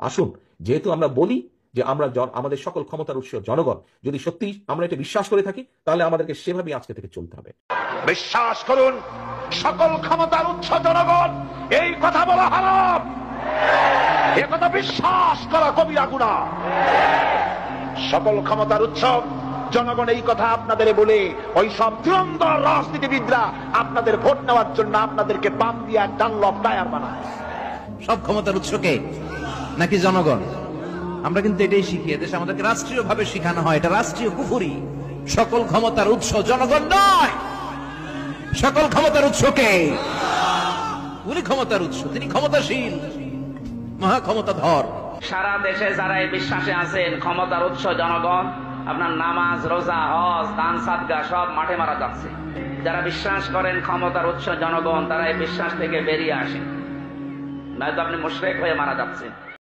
আসুন, যেহেতু আমরা বলি যে আমরা আমাদের সকল ক্ষমতার উৎস জনগণ, যদি সত্যি আমরা এটা বিশ্বাস করে থাকি তাহলে আমাদেরকে সেভাবেই আজকে থেকে চলতে হবে। বিশ্বাস করুন, সকল ক্ষমতার উৎস জনগণ, এই কথা বলা হারাম, এ কথা বিশ্বাস করা কবিরা গুনাহ। সকল ক্ষমতার উৎস জনগণ, এই কথা আপনাদের বলে ওই সব ধুরন্ধর রাজনীতিবিদরা আপনাদের ভোট নেওয়ার জন্য আপনাদেরকে পাম দিয়া ডানলপ টায়ার বানায়। সব ক্ষমতার উৎসকে নাকি জনগণ? আমরা কিন্তু এটাই শিখি, এদেশে আমাদেরকে রাষ্ট্রীয় ভাবে শিখানো হয়, এটা রাষ্ট্রীয় কুফুরি। সকল ক্ষমতার উৎস জনগণ নয়, সকল ক্ষমতার উৎসকে, উনি ক্ষমতার উৎস, তিনি ক্ষমতাশীল, মহা ক্ষমতাধর। সারা দেশে যারা এই বিশ্বাসে আছেন ক্ষমতার উৎস জনগণ, আপনার নামাজ, রোজা, হজ, দান, সাদগা সব মাঠে মারা যাচ্ছে। যারা বিশ্বাস করেন ক্ষমতার উৎস জনগণ, তারা এই বিশ্বাস থেকে বেরিয়ে আসেন, নয়তো আপনি মুশরিক হয়ে মারা যাচ্ছেন।